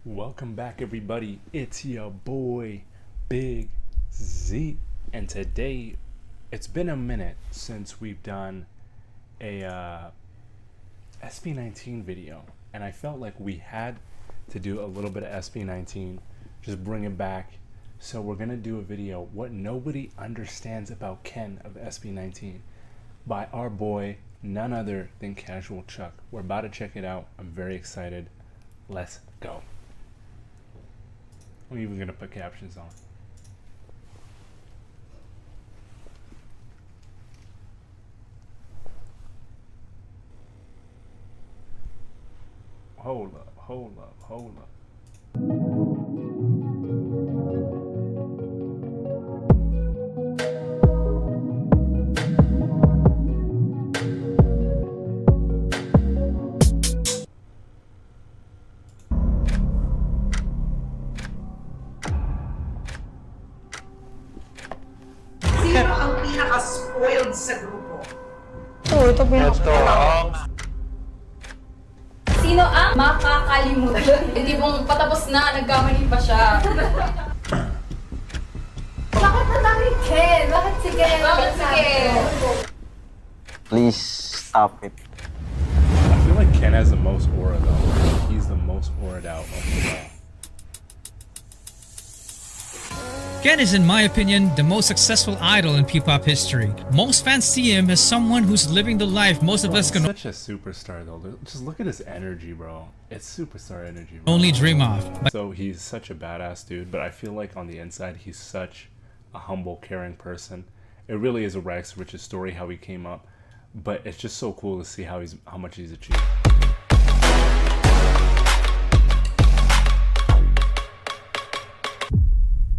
Welcome back, everybody. It's your boy, Big Z. And today, it's been a minute since we've done a SB19 video. And I felt like we had to do a little bit of SB19, just bring it back. So we're going to do a video, What Nobody Understands About Ken of SB19, by our boy, none other than Casual Chuck. We're about to check it out. I'm very excited. Let's go. I'm even gonna put captions on. Hold up. Sino ang pinaka-spoiled sa grupo? Ito Sino ang makakalimutan? Hindi mong patapos na, nagkamali pa siya. Bakit madami Ken? Bakit si Ken? Bakit si Ken? Please stop it. I feel like Ken has the most aura though. He's the most aura'd out of the all. Ken is, in my opinion, the most successful idol in P-pop history. Most fans see him as someone who's living the life most of us He's can such a superstar though. Just look at his energy, bro. It's superstar energy, bro. only dream of. But So he's such a badass dude, but I feel like on the inside he's such a humble, caring person. It really is a rags to riches story how he came up, but it's just so cool to see how much he's achieved.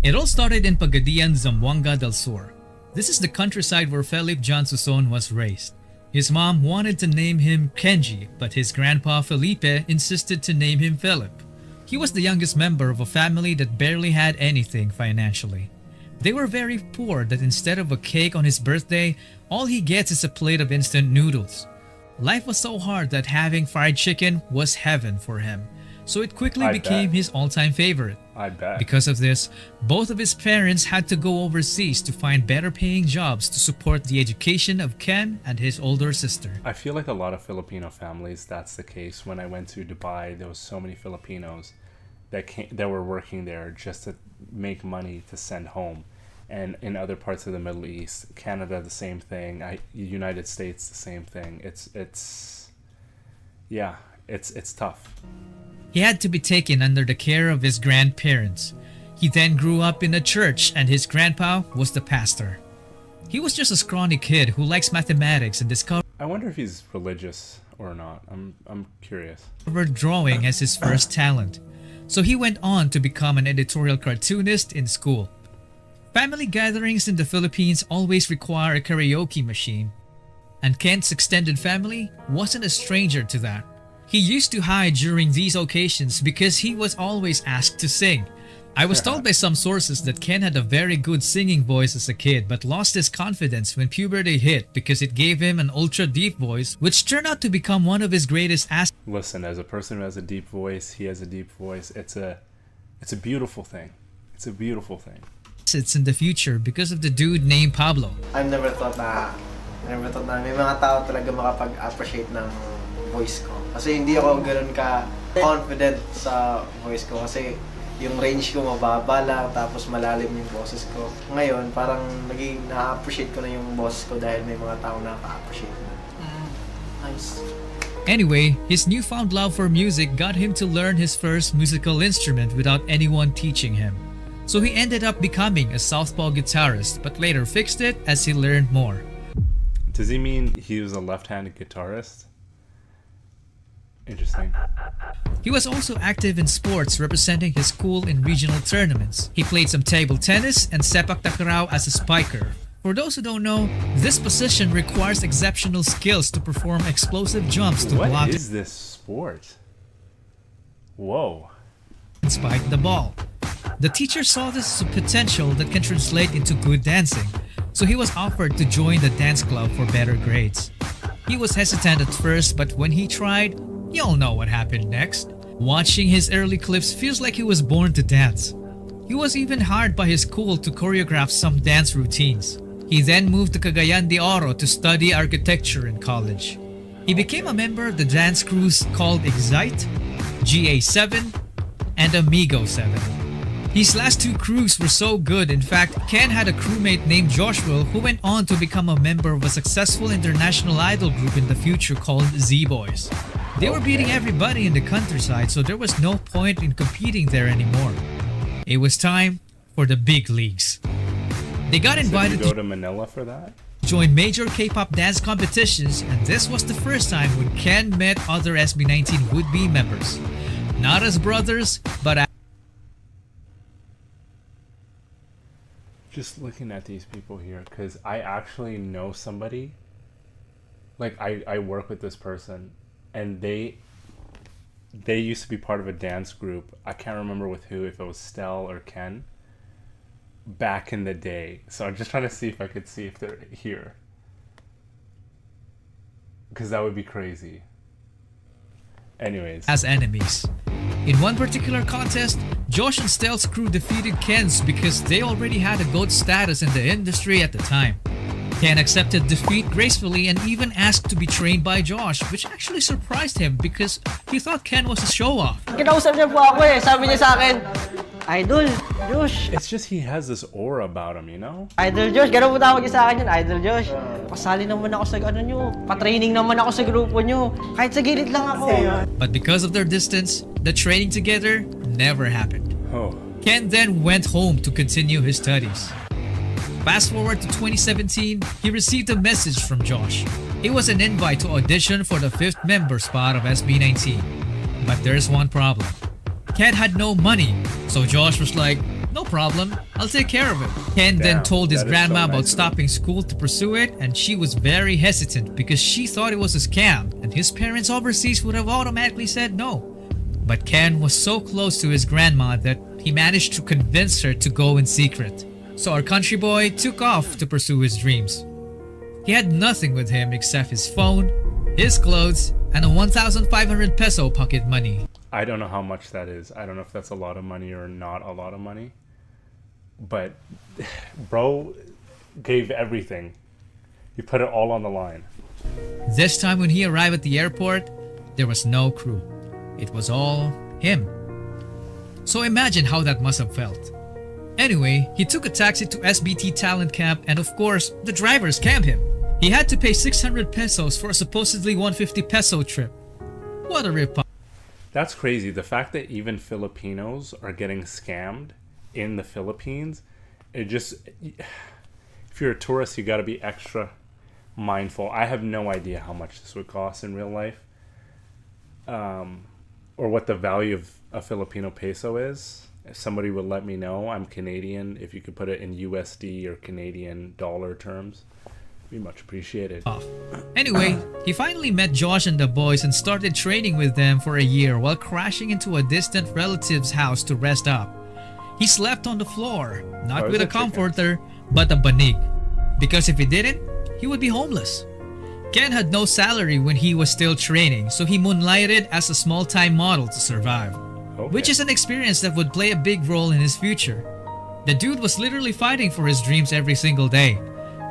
it all started in Pagadian, Zamboanga del Sur. This is the countryside where Felipe John Suson was raised. His mom wanted to name him Kenji, but his grandpa Felipe insisted to name him Philip. He was the youngest member of a family that barely had anything financially. They were very poor that instead of a cake on his birthday, all he gets is a plate of instant noodles. Life was so hard that having fried chicken was heaven for him, so it quickly I became bet. his all-time favorite. I bet. Because of this, both of his parents had to go overseas to find better paying jobs to support the education of Ken and his older sister. I feel like a lot of Filipino families, that's the case. When I went to Dubai, there was so many Filipinos that were working there just to make money to send home. And in other parts of the Middle East, Canada, the same thing. United States, the same thing. It's tough. He had to be taken under the care of his grandparents. He then grew up in a church and his grandpa was the pastor. He was just a scrawny kid who likes mathematics and discovered I wonder if he's religious or not. I'm curious. drawing as his first talent. So he went on to become an editorial cartoonist in school. Family gatherings in the Philippines always require a karaoke machine, and Kent's extended family wasn't a stranger to that. He used to hide during these occasions because he was always asked to sing. I was told by some sources that Ken had a very good singing voice as a kid but lost his confidence when puberty hit because it gave him an ultra deep voice, which turned out to become one of his greatest assets. Listen, as a person who has a deep voice, he has a deep voice. It's a beautiful thing. It's a beautiful thing. In the future because of the dude named Pablo. I never thought na may mga tao talaga makapag-appreciate ng voice ko. Kasi hindi ako ganoon ka confident sa voice ko kasi yung range ko mababa lang tapos malalim yung boses ko. Ngayon, parang naging na-appreciate ko na yung boses ko dahil may mga tao nakaka-appreciate na. Nice. Anyway, his newfound love for music got him to learn his first musical instrument without anyone teaching him. So he ended up becoming a southpaw guitarist, but later fixed it as he learned more. Does he mean he was a left-handed guitarist? Interesting. He was also active in sports, representing his school in regional tournaments. He played some table tennis and sepak takraw as a spiker. For those who don't know, this position requires exceptional skills to perform explosive jumps to block What is this sport? Whoa. and spike the ball. The teacher saw this as a potential that can translate into good dancing, so he was offered to join the dance club for better grades. He was hesitant at first, but when he tried, you all know what happened next. Watching his early clips feels like he was born to dance. He was even hired by his school to choreograph some dance routines. He then moved to Cagayan de Oro to study architecture in college. He became a member of the dance crews called Excite, GA7, and Amigo 7. These last two crews were so good, in fact, Ken had a crewmate named Joshua who went on to become a member of a successful international idol group in the future called Z-Boys. They were beating everybody in the countryside, so there was no point in competing there anymore. It was time for the big leagues. They got invited to go to Manila for that? Join major K-pop dance competitions, and this was the first time when Ken met other SB19 would-be members. Not as brothers, but as just looking at these people here, because I actually know somebody, like I work with this person, and they used to be part of a dance group. I can't remember with who, if it was Stell or Ken, back in the day. So I'm just trying to see if I could see if they're here, because that would be crazy. Anyways, as enemies. In one particular contest, Josh and Stell's crew defeated Ken's because they already had a GOAT status in the industry at the time. Ken accepted defeat gracefully and even asked to be trained by Josh, which actually surprised him because he thought Ken was a show-off. Kinausap niya po ako eh. Sabi niya sa akin, Idol, Josh. it's just he has this aura about him, you know? Idol Josh. Ganun po tawag niya sa akin yun. Idol Josh. Pasali naman ako sa ano nyo. Pa-training naman ako sa grupo nyo. Kahit sa gilid lang ako. But because of their distance, the training together never happened. Oh. Ken then went home to continue his studies. Fast forward to 2017, he received a message from Josh. It was an invite to audition for the 5th member spot of SB19. But there's one problem. Ken had no money, so Josh was like, no problem, I'll take care of it. Ken then told his grandma about stopping school to pursue it, and she was very hesitant because she thought it was a scam and his parents overseas would have automatically said no. But Ken was so close to his grandma that he managed to convince her to go in secret. So our country boy took off to pursue his dreams. He had nothing with him except his phone, his clothes, and a 1,500 peso pocket money. I don't know how much that is. I don't know if that's a lot of money or not a lot of money. But bro gave everything. He put it all on the line. This time when he arrived at the airport, there was no crew. It was all him. So imagine how that must have felt. Anyway, he took a taxi to SBT Talent Camp, and of course, the driver scammed him. He had to pay 600 pesos for a supposedly 150 peso trip. What a rip-off. That's crazy. The fact that even Filipinos are getting scammed in the Philippines, it just, if you're a tourist, you got to be extra mindful. I have no idea how much this would cost in real life, or what the value of a Filipino peso is. If somebody would let me know, I'm Canadian. If you could put it in USD or Canadian dollar terms, be much appreciated. Anyway, he finally met Josh and the boys and started training with them for a year while crashing into a distant relative's house to rest up. He slept on the floor, not with a comforter, but a banig. Because if he didn't, he would be homeless. Ken had no salary when he was still training, so he moonlighted as a small-time model to survive. Which is an experience that would play a big role in his future. The dude was literally fighting for his dreams every single day.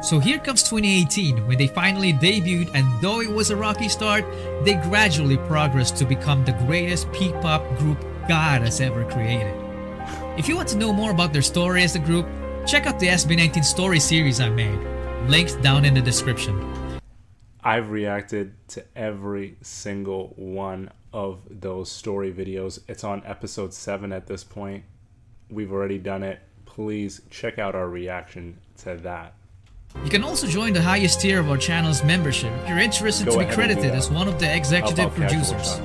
So here comes 2018 when they finally debuted, and though it was a rocky start, they gradually progressed to become the greatest P-pop group God has ever created. If you want to know more about their story as a group, check out the SB19 story series I made, linked down in the description. I've reacted to every single one of those story videos. It's on episode 7 at this point. We've already done it. Please check out our reaction to that. You can also join the highest tier of our channel's membership if you're interested to be credited as one of the executive producers.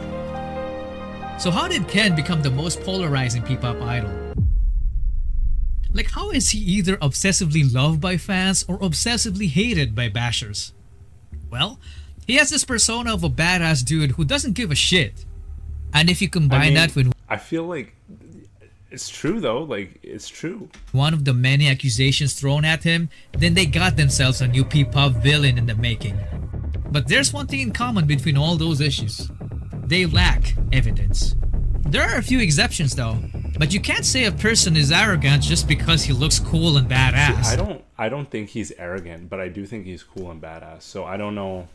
So how did Ken become the most polarizing P-pop idol? Like, how is he either obsessively loved by fans or obsessively hated by bashers? Well, he has this persona of a badass dude who doesn't give a shit. And if you combine that with... I feel like it's true though, like it's true. One of the many accusations thrown at him, then they got themselves a new P-pop villain in the making. But there's one thing in common between all those issues. They lack evidence. There are a few exceptions though, but you can't say a person is arrogant just because he looks cool and badass. See, I don't think he's arrogant, but I do think he's cool and badass. So I don't know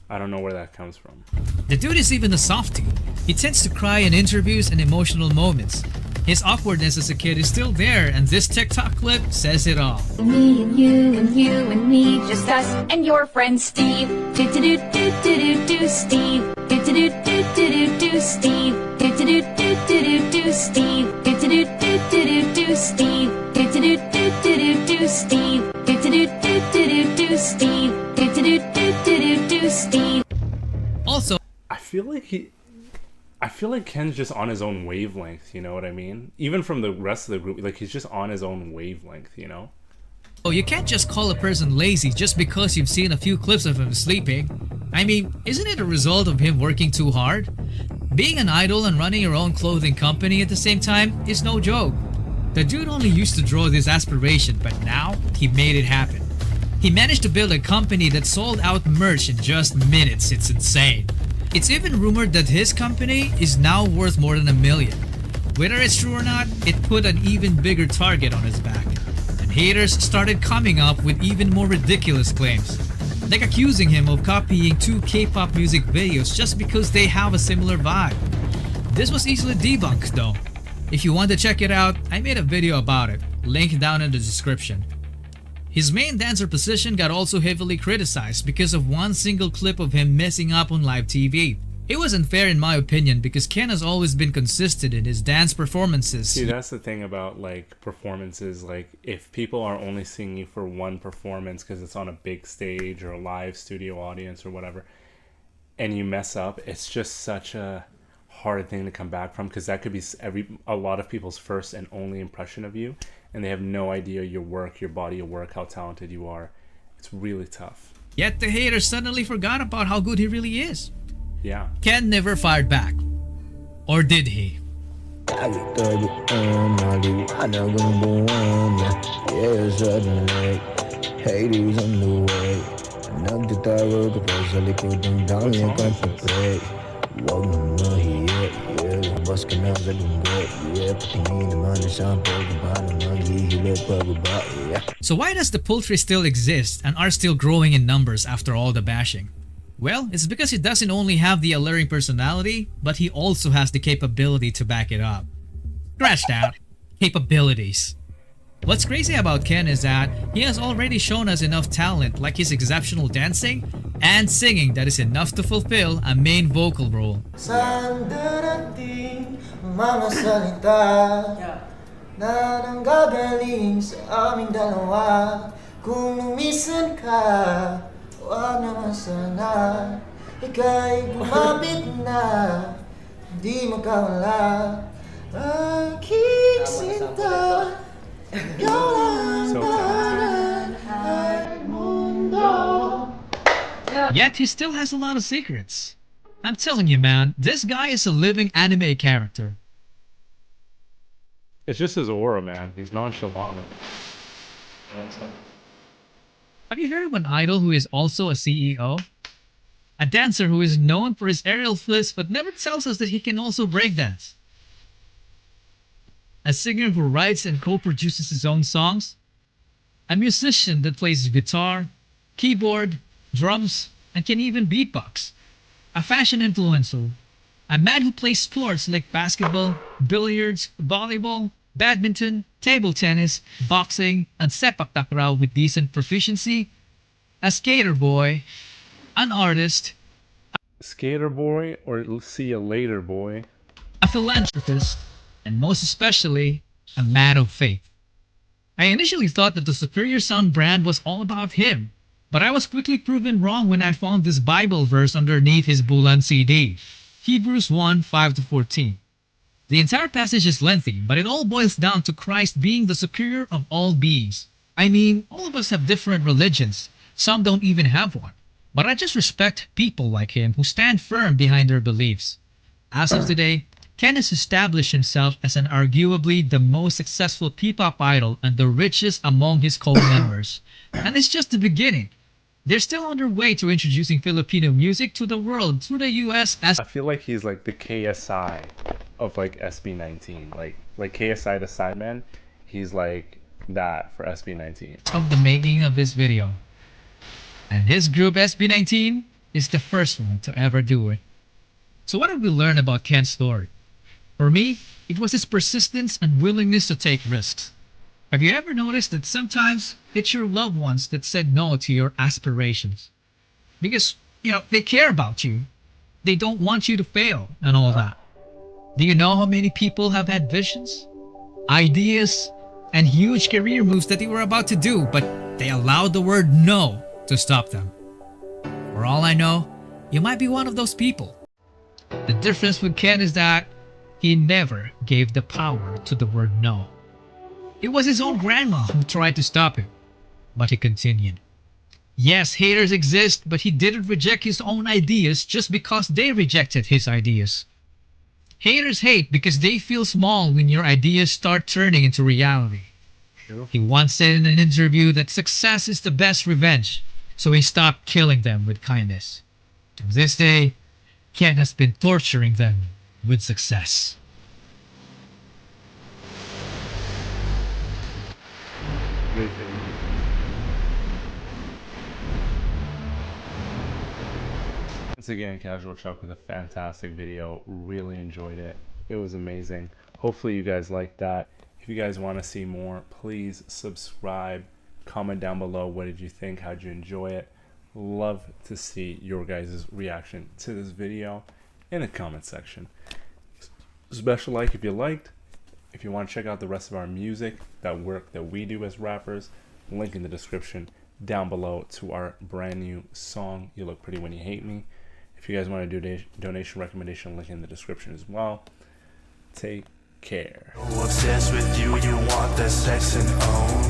where that comes from. The dude is even a softie. He tends to cry in interviews and emotional moments. His awkwardness as a kid is still there, and this TikTok clip says it all. Me and you and me, just us and your friend Steve. Do do do do do do do Steve. Do do do do do do Steve. Do do do do do do Steve. Do do do do do do Steve. Do do do do do Steve. Do do do do do Steve. Do do do do do Steve. Also, I feel like Ken's just on his own wavelength, you know what I mean? Even from the rest of the group, like he's just on his own wavelength, you know? oh, you can't just call a person lazy just because you've seen a few clips of him sleeping. I mean, isn't it a result of him working too hard? Being an idol and running your own clothing company at the same time is no joke. The dude only used to draw this aspiration, but now he made it happen. He managed to build a company that sold out merch in just minutes. It's insane. It's even rumored that his company is now worth more than $1 million. Whether it's true or not, it put an even bigger target on his back. And haters started coming up with even more ridiculous claims, like accusing him of copying 2 K-pop music videos just because they have a similar vibe. This was easily debunked though. If you want to check it out, I made a video about it, link down in the description. His main dancer position got also heavily criticized because of one single clip of him messing up on live TV. It was unfair in my opinion because Ken has always been consistent in his dance performances. See, that's the thing about like performances. Like if people are only seeing you for one performance because it's on a big stage or a live studio audience or whatever, and you mess up, it's just such a hard thing to come back from, because that could be a lot of people's first and only impression of you, and they have no idea your work, your body of work, how talented you are. It's really tough. Yet the haters suddenly forgot about how good he really is. Yeah. Ken never fired back. Or did he? So why does the poultry still exist and are still growing in numbers after all the bashing? Well, it's because he doesn't only have the alluring personality, but he also has the capability to back it up. Scratch that. Capabilities. What's crazy about Ken is that he has already shown us enough talent, like his exceptional dancing and singing, that is enough to fulfill a main vocal role. Saan darating mga salita na nanggagaling sa aming dalawa? Kung lumisan ka, wag naman sana ika'y bumapit na, di magkawala aking sinta. So Yet he still has a lot of secrets. I'm telling you, man, this guy is a living anime character. it's just his aura, man. He's nonchalant. Have you heard of an idol who is also a CEO? A dancer who is known for his aerial flips but never tells us that he can also breakdance. A singer who writes and co-produces his own songs. A musician that plays guitar, keyboard, drums, and can even beatbox. A fashion influencer. A man who plays sports like basketball, billiards, volleyball, badminton, table tennis, boxing, and sepak takraw with decent proficiency. A skater boy. An artist. Skater boy, or see you later boy. A philanthropist. And most especially, a man of faith. I initially thought that the Superior Sound brand was all about him, but I was quickly proven wrong when I found this Bible verse underneath his Bulan CD, Hebrews 1:5-14. The entire passage is lengthy, but it all boils down to Christ being the superior of all beings. I mean, all of us have different religions, some don't even have one, but I just respect people like him who stand firm behind their beliefs. As of today, Ken has established himself as an arguably the most successful P-pop idol and the richest among his co-members. And it's just the beginning. They're still on their way to introducing Filipino music to the world through the US as I feel like he's like the KSI of like SB19. Like KSI the Sideman, he's like that for SB19. Of the making of this video. And his group SB19 is the first one to ever do it. So what did we learn about Ken's story? For me, it was his persistence and willingness to take risks. Have you ever noticed that sometimes it's your loved ones that said no to your aspirations? Because, they care about you. They don't want you to fail and all that. Do you know how many people have had visions, ideas, and huge career moves that they were about to do, but they allowed the word no to stop them? For all I know, you might be one of those people. The difference with Ken is that he never gave the power to the word no. It was his own grandma who tried to stop him, but he continued. Yes, haters exist, but he didn't reject his own ideas just because they rejected his ideas. Haters hate because they feel small when your ideas start turning into reality. He once said in an interview that success is the best revenge, so he stopped killing them with kindness. To this day, Ken has been torturing them with success. Once again, Casual Chuck with a fantastic video. Really enjoyed it. It was amazing. Hopefully you guys liked that. If you guys want to see more, please subscribe. Comment down below, what did you think? How'd you enjoy it? Love to see your guys' reaction to this video in the comment section. Special like if you liked. If you want to check out the rest of our music, that work that we do as rappers, link in the description down below to our brand new song, You Look Pretty When You Hate Me. If you guys want to do donation recommendation, link in the description as well. Take care. Obsessed with you, you want the sex and own.